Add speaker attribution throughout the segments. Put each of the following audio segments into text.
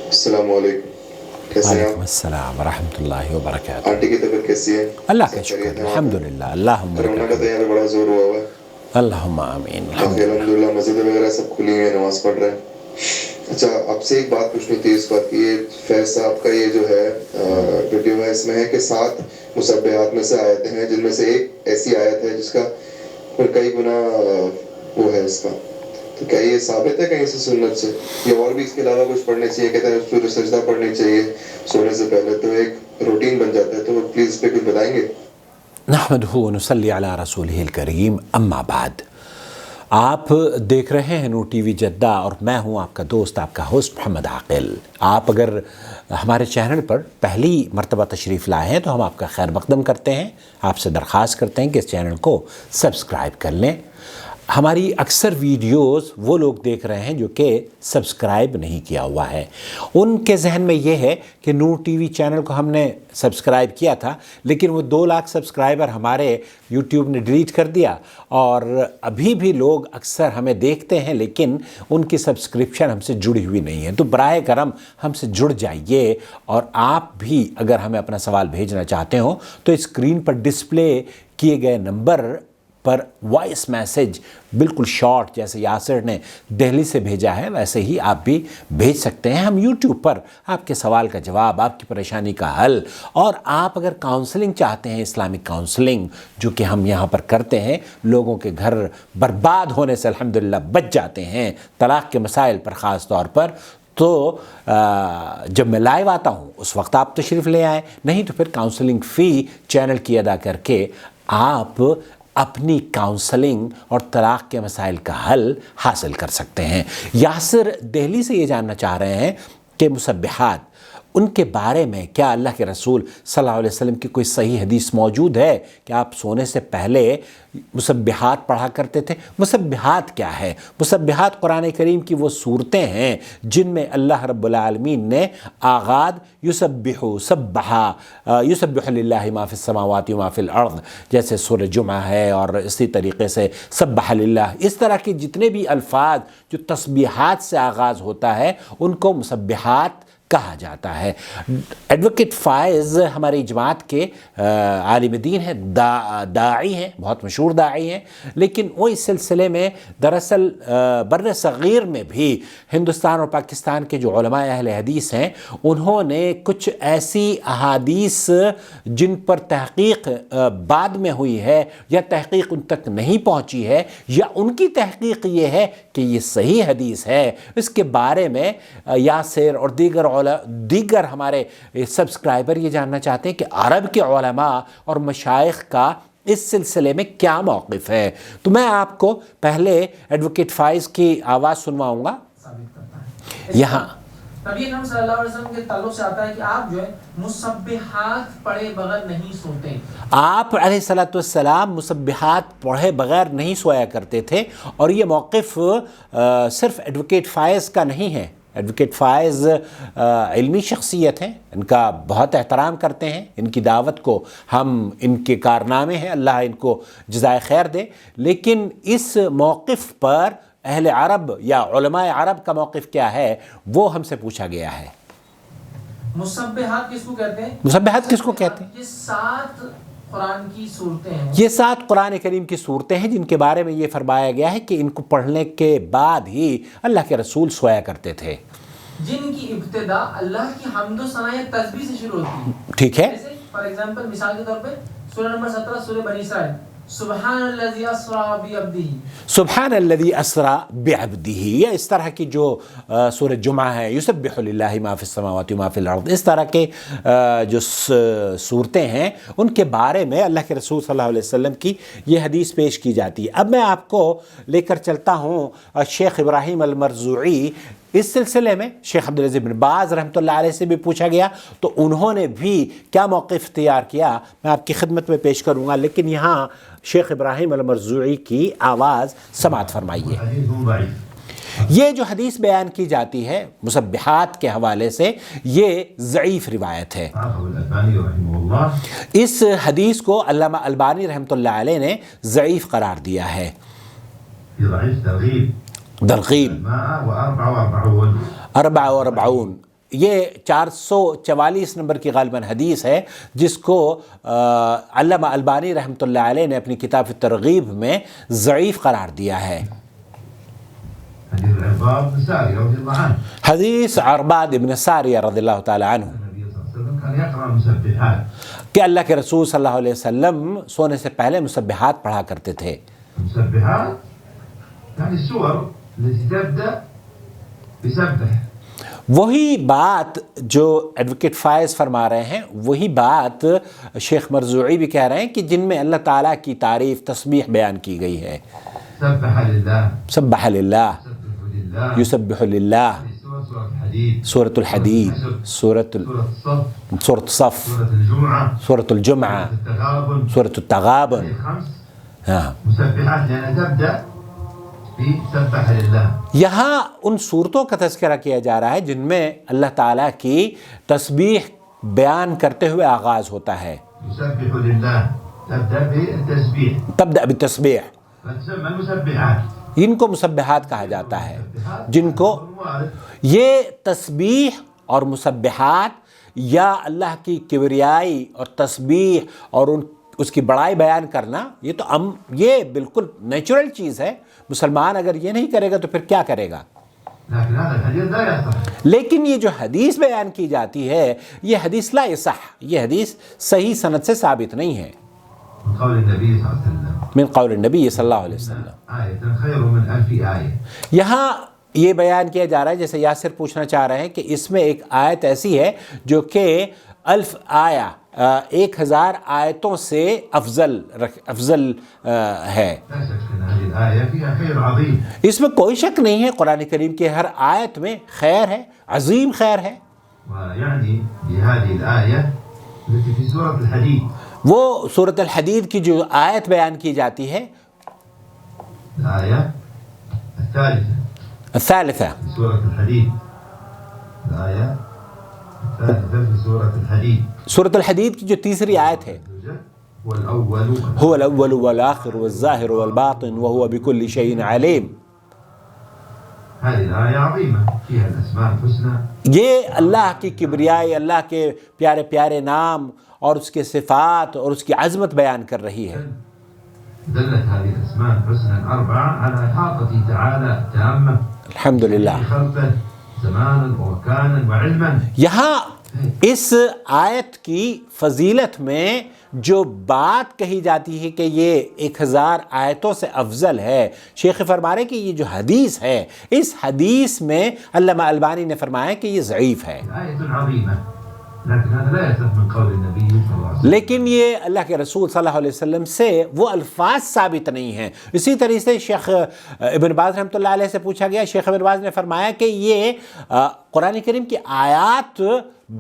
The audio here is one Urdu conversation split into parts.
Speaker 1: السلام علیکم، کیسے ہیں
Speaker 2: وعلیکم
Speaker 1: آپ؟
Speaker 2: السلام ورحمۃ اللہ وبرکاتہ۔
Speaker 1: آنٹی کی طبیعت کیسی ہے؟
Speaker 2: اللہ کا
Speaker 1: سب
Speaker 2: شکر
Speaker 1: خیریت
Speaker 2: ہے،
Speaker 1: ہے وہاں پہ؟
Speaker 2: الحمدللہ، اللہم لک
Speaker 1: کرونا کا تو
Speaker 2: الحمد۔
Speaker 1: یہاں پہ بڑا زور ہوا ہوا ہے۔
Speaker 2: اللہم آمین،
Speaker 1: باقی
Speaker 2: الحمدللہ۔
Speaker 1: الحمدللہ مسجد وغیرہ سب کھلی ہوئی ہیں، نماز پڑھ رہے ہیں۔ اچھا، آپ سے ایک بات پوچھنی تھی اس بات کی، یہ فیض صاحب کا یہ جو ہے ویڈیو ہے، اس میں ہے کہ 7 مسبحات میں سے آیتیں ہیں، جن میں سے ایک ایسی آیت ہے جس کا کئی گنا وہ ہے اس کا، تو کیا یہ ثابت ہے کہیں سے سنت سے، یا اور بھی اس کے علاوہ کچھ پڑھنے چاہیے؟ کہتے ہیں سورہ سجدہ پڑھنی چاہیے سونے سے پہلے، تو ایک روٹین بن جاتا ہے، تو پلیز اس پہ کچھ بتائیں گے؟
Speaker 2: نحمدہ ونصلی علی رسولہ الکریم، اما بعد۔ آپ دیکھ رہے ہیں نور ٹی وی جدہ، اور میں ہوں آپ کا دوست، آپ کا ہوسٹ محمد عاقل۔ آپ اگر ہمارے چینل پر پہلی مرتبہ تشریف لائے ہیں تو ہم آپ کا خیر مقدم کرتے ہیں، آپ سے درخواست کرتے ہیں کہ اس چینل کو سبسکرائب کر لیں۔ ہماری اکثر ویڈیوز وہ لوگ دیکھ رہے ہیں جو کہ سبسکرائب نہیں کیا ہوا ہے، ان کے ذہن میں یہ ہے کہ نور ٹی وی چینل کو ہم نے سبسکرائب کیا تھا، لیکن وہ 2 لاکھ سبسکرائبر ہمارے یوٹیوب نے ڈیلیٹ کر دیا، اور ابھی بھی لوگ اکثر ہمیں دیکھتے ہیں لیکن ان کی سبسکرپشن ہم سے جڑی ہوئی نہیں ہے۔ تو براہ کرم ہم سے جڑ جائیے، اور آپ بھی اگر ہمیں اپنا سوال بھیجنا چاہتے ہوں تو اسکرین پر ڈسپلے کیے گئے نمبر پر وائس میسج بالکل شارٹ، جیسے یاسر نے دہلی سے بھیجا ہے ویسے ہی آپ بھی بھیج سکتے ہیں۔ ہم یوٹیوب پر آپ کے سوال کا جواب، آپ کی پریشانی کا حل، اور آپ اگر کاؤنسلنگ چاہتے ہیں، اسلامک کاؤنسلنگ جو کہ ہم یہاں پر کرتے ہیں، لوگوں کے گھر برباد ہونے سے الحمدللہ بچ جاتے ہیں، طلاق کے مسائل پر خاص طور پر، تو جب میں لائیو آتا ہوں اس وقت آپ تشریف لے آئیں، نہیں تو پھر کاؤنسلنگ فی چینل کی ادا کر کے آپ اپنی کاؤنسلنگ اور طلاق کے مسائل کا حل حاصل کر سکتے ہیں۔ یاسر دہلی سے یہ جاننا چاہ رہے ہیں کہ مسبحات، ان کے بارے میں کیا اللہ کے رسول صلی اللہ علیہ وسلم کی کوئی صحیح حدیث موجود ہے کہ آپ سونے سے پہلے مسبحات پڑھا کرتے تھے؟ مسبحات کیا ہے؟ مسبحات قرآن کریم کی وہ صورتیں ہیں جن میں اللہ رب العالمین نے آغاز یسبح للہ ما فی السماوات و ما فی الارض، جیسے سورہ جمعہ ہے، اور اسی طریقے سے سبح للہ، اس طرح کے جتنے بھی الفاظ جو تسبیحات سے آغاز ہوتا ہے ان کو مسبحات کہا جاتا ہے۔ ایڈوکیٹ فائز ہماری جماعت کے عالم دین ہیں، داعی ہیں، بہت مشہور داعی ہیں، لیکن وہ اس سلسلے میں دراصل بر صغیر میں بھی ہندوستان اور پاکستان کے جو علماء اہل حدیث ہیں انہوں نے کچھ ایسی احادیث جن پر تحقیق بعد میں ہوئی ہے یا تحقیق ان تک نہیں پہنچی ہے، یا ان کی تحقیق یہ ہے کہ یہ صحیح حدیث ہے، اس کے بارے میں یاسر اور دیگر ہمارے سبسکرائبر یہ جاننا چاہتے ہیں کہ عرب کے علماء اور مشائخ کا اس سلسلے میں کیا موقف ہے۔ تو میں آپ کو پہلے ایڈوکیٹ فائز کی آواز سنواؤں گا یہاں۔
Speaker 3: نبی اکرم صلی اللہ علیہ وسلم کے تعلق سے آتا ہے کہ آپ جو ہے مسبحات پڑھے بغیر نہیں سوتے۔
Speaker 2: آپ علیہ الصلوۃ والسلام مسبحات پڑھے بغیر نہیں سویا کرتے تھے، اور یہ موقف صرف ایڈوکیٹ فائز کا نہیں ہے۔ ایڈوکیٹ فائز علمی شخصیت ہیں، ان کا بہت احترام کرتے ہیں، ان کی دعوت کو ہم، ان کے کارنامے ہیں، اللہ ان کو جزائے خیر دے، لیکن اس موقف پر اہل عرب یا علماء عرب کا موقف کیا ہے وہ ہم سے پوچھا گیا ہے۔
Speaker 3: مسبحات کس کو کہتے ہیں؟
Speaker 2: مسبحات کس کو کہتے ہیں؟
Speaker 3: یہ 7 قرآن کی صورتیں ہیں،
Speaker 2: یہ 7 قرآن کریم کی صورتیں ہیں جن کے بارے میں یہ فرمایا گیا ہے کہ ان کو پڑھنے کے بعد ہی اللہ کے رسول سویا کرتے تھے،
Speaker 3: جن کی ابتدا اللہ کی حمد و ثنا یا تسبیح سے شروع ہوتی ہے۔
Speaker 2: ٹھیک ہے؟
Speaker 3: جیسے فار ایگزامپل، مثال کے طور پہ سورہ نمبر 17 سورہ بنی اسرائیل، سبحان الذی اسریٰ بعبدہ،
Speaker 2: سبحان الذی اسریٰ بعبدہ، یا اس طرح کی جو سورہ جمعہ ہے، یسبح للہ ما فی السماوات و ما فی الارض، اس طرح کے جو صورتیں ہیں ان کے بارے میں اللہ کے رسول صلی اللہ علیہ وسلم کی یہ حدیث پیش کی جاتی ہے۔ اب میں آپ کو لے کر چلتا ہوں شیخ ابراہیم المرزوعی، اس سلسلے میں شیخ عبدالعزیز بن باز رحمۃ اللہ علیہ سے بھی پوچھا گیا تو انہوں نے بھی کیا موقف اختیار کیا، میں آپ کی خدمت میں پیش کروں گا، لیکن یہاں شیخ ابراہیم المرزوعی کی آواز سماعت فرمائیے۔ یہ جو حدیث بیان کی جاتی ہے مسبحات کے حوالے سے، یہ ضعیف روایت ہے۔ اس حدیث کو علامہ البانی رحمۃ اللہ علیہ نے ضعیف قرار دیا ہے۔ ترغیب 44 یہ 444 نمبر کی غالباً حدیث ہے جس کو علامہ البانی رحمۃ اللہ علیہ نے اپنی کتاب ترغیب میں ضعیف قرار دیا ہے۔ حدیث عرباد بن ساریہ رضی اللہ تعالی عنہ کہ اللہ کے رسول صلی اللہ علیہ وسلم سونے سے پہلے مسبحات پڑھا کرتے تھے۔
Speaker 4: مسبحات یعنی سور التي تبدأ بسبح،
Speaker 2: وہی بات جو ایڈوکیٹ فائز فرما رہے ہیں، وہی بات شیخ مرزوعی بھی کہہ رہے ہیں کہ جن میں اللہ تعالیٰ کی تعریف تسبیح بیان کی گئی ہے۔
Speaker 4: سبح للہ،
Speaker 2: سبح للہ، یسبح للہ، سورة الحدید، سورة الصف، سورة الجمعہ، سورة التغابن، ہاں۔
Speaker 4: مسبحات لأنها تبدأ بسبح للہ۔
Speaker 2: یہاں ان صورتوں کا تذکرہ کیا جا رہا ہے جن میں اللہ تعالیٰ کی تسبیح بیان کرتے ہوئے آغاز ہوتا ہے۔
Speaker 4: يسبح للہ تبدأ بالتسبيح،
Speaker 2: تبدأ بالتسبیح،
Speaker 4: فتسمى المسبحات۔
Speaker 2: ان کو مسبحات کہا جاتا ہے، جن کو یہ تسبیح اور مسبحات یا اللہ کی کبریائی اور تسبیح اور اس کی بڑائی بیان کرنا، یہ بالکل نیچرل چیز ہے۔ مسلمان اگر یہ نہیں کرے گا تو پھر کیا کرے گا؟
Speaker 4: لیکن هذا الحديث لا يصح،
Speaker 2: لیکن یہ جو حدیث بیان کی جاتی ہے یہ حدیث لا یصح، یہ حدیث صحیح سند سے ثابت نہیں ہے۔
Speaker 4: من قول النبي صلى الله عليه وسلم،
Speaker 2: من قول النبی صلی اللہ علیہ وسلم،
Speaker 4: آية خير من 1000 آية۔
Speaker 2: یہاں یہ بیان کیا جا رہا ہے، جیسے یاسر پوچھنا چاہ رہے ہیں کہ اس میں ایک آیت ایسی ہے جو کہ 1000 آیہ 1000 آیتوں سے افضل ہے۔
Speaker 4: لا شك أن هذه الآية فيها خير عظيم،
Speaker 2: اس میں کوئی شک نہیں ہے، قرآن کریم کی ہر آیت میں خیر ہے، عظیم خیر ہے۔
Speaker 4: ويعني بهذه الآية التي في سورة الحديد،
Speaker 2: وہ سورۃ الحدید کی جو آیت بیان کی جاتی ہے،
Speaker 4: الآية الثالثة
Speaker 2: الثالثہ،
Speaker 4: في سورة الحديد، الآية الثالثة في سورة الحديد،
Speaker 2: سورۃ الحدید کی جو تیسری آیت ہے،
Speaker 4: هو الأول
Speaker 2: هو الاول والآخر والظاہر والباطن وهو بكل شيء علیم۔
Speaker 4: هذه الآية عظيمة فيها الأسماء الحسنى،
Speaker 2: یہ اللہ کی کبریائی، اللہ کے پیارے پیارے نام اور اس کے صفات اور اس کی عظمت بیان کر رہی ہے۔
Speaker 4: دلت هذه الأسماء الحسنى الأربعة على إحاطته تعالى التامة
Speaker 2: الحمدللہ۔
Speaker 4: بخلقه زمانا ومكانا وعلما۔
Speaker 2: یہاں اس آیت کی فضیلت میں جو بات کہی جاتی ہے کہ یہ 1000 آیتوں سے افضل ہے، شیخ فرما رہے کہ یہ جو حدیث ہے، اس حدیث میں علامہ البانی نے فرمایا کہ یہ ضعیف ہے،
Speaker 4: آية عظيمة، لكن هذا لا يصح من قول النبي صلى الله عليه وسلم۔
Speaker 2: لیکن یہ اللہ کے رسول صلی اللہ علیہ وسلم سے وہ الفاظ ثابت نہیں ہیں۔ اسی طریقے سے شیخ ابن باز رحمۃ اللہ علیہ سے پوچھا گیا، شیخ ابن باز نے فرمایا کہ یہ قرآن کریم کی آیات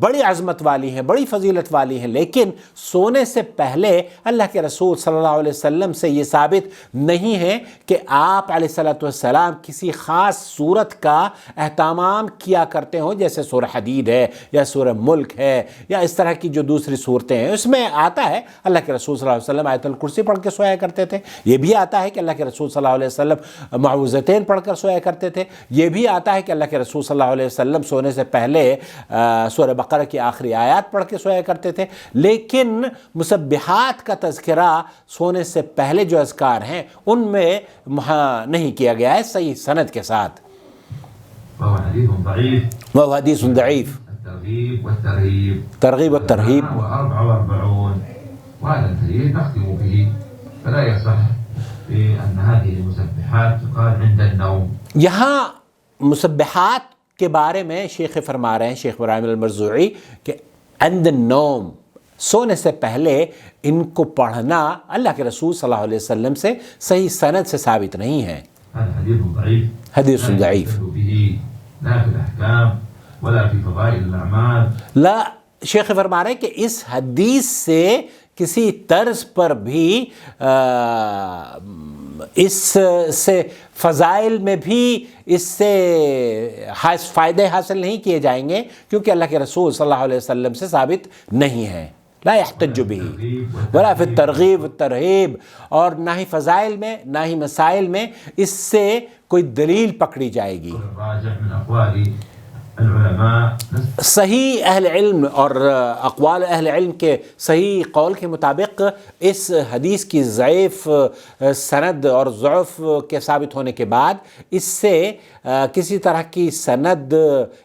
Speaker 2: بڑی عظمت والی ہیں، بڑی فضیلت والی ہیں، لیکن سونے سے پہلے اللہ کے رسول صلی اللہ علیہ وسلم سے یہ ثابت نہیں ہے کہ آپ علیہ السلام کسی خاص صورت کا اہتمام کیا کرتے ہوں، جیسے سورہ حدید ہے یا سورہ ملک ہے یا اس طرح کی جو دوسری صورتیں ہیں۔ اس میں آتا ہے اللہ کے رسول صلی اللہ علیہ وسلم آیت الکرسی پڑھ کے سویا کرتے تھے، یہ بھی آتا ہے کہ اللہ کے رسول صلی اللہ علیہ وسلم معوذتین پڑھ کر سویا کرتے تھے، یہ بھی آتا ہے کہ اللہ کے رسول صلی اللہ علیہ وسلم سونے سے پہلے سورہ بقرہ کی آخری آیات پڑھ کے سویا کرتے تھے، لیکن مسبحات کا تذکرہ سونے سے پہلے جو اذکار ہیں ان میں نہیں کیا گیا ہے صحیح سند کے ساتھ۔
Speaker 4: وهو حديث ضعيف،
Speaker 2: وہ حدیث ضعیف،
Speaker 4: الترغيب والترهيب،
Speaker 2: ترغیب والترہیب،
Speaker 4: 44، وهذا الحديث نختم به، فلا يصح بأن هذه المسبحات تقال عند النوم۔
Speaker 2: یہاں مسبحات کے بارے میں شیخ فرما رہے ہیں، شیخ ابراہیم المرزوعی، کہ عند النوم، سونے سے پہلے ان کو پڑھنا اللہ کے رسول صلی اللہ علیہ وسلم سے صحیح سند سے ثابت نہیں ہے۔
Speaker 4: هذا حديث ضعيف،
Speaker 2: حدیث ضعیف،
Speaker 4: لا يستدل به لا في الأحكام ولا في فضائل الأعمال۔
Speaker 2: لا، شیخ فرما رہے ہیں کہ اس حدیث سے کسی طرز پر بھی اس سے فضائل میں بھی اس سے فائدے حاصل نہیں کیے جائیں گے، کیونکہ اللہ کے رسول صلی اللہ علیہ وسلم سے ثابت نہیں ہے۔ لا يحتج به ولا في الترغیب والترہیب، اور نہ ہی فضائل میں نہ ہی مسائل میں اس سے کوئی دلیل پکڑی جائے گی۔
Speaker 4: الراجح من أقوال العلماء
Speaker 2: صحیح اہل علم اور اقوال اہل علم کے صحیح قول کے مطابق اس حدیث کی ضعیف سند اور ضعف کے ثابت ہونے کے بعد اس سے کسی طرح کی سند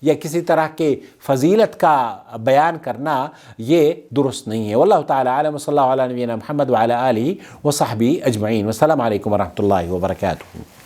Speaker 2: یا کسی طرح کی فضیلت کا بیان کرنا یہ درست نہیں ہے. واللہ تعالی عالم. صلی اللہ علیہ نبینا محمد وعلی آلہ وصحبہ اجمعین. والسلام علیکم ورحمۃ اللہ وبرکاتہ.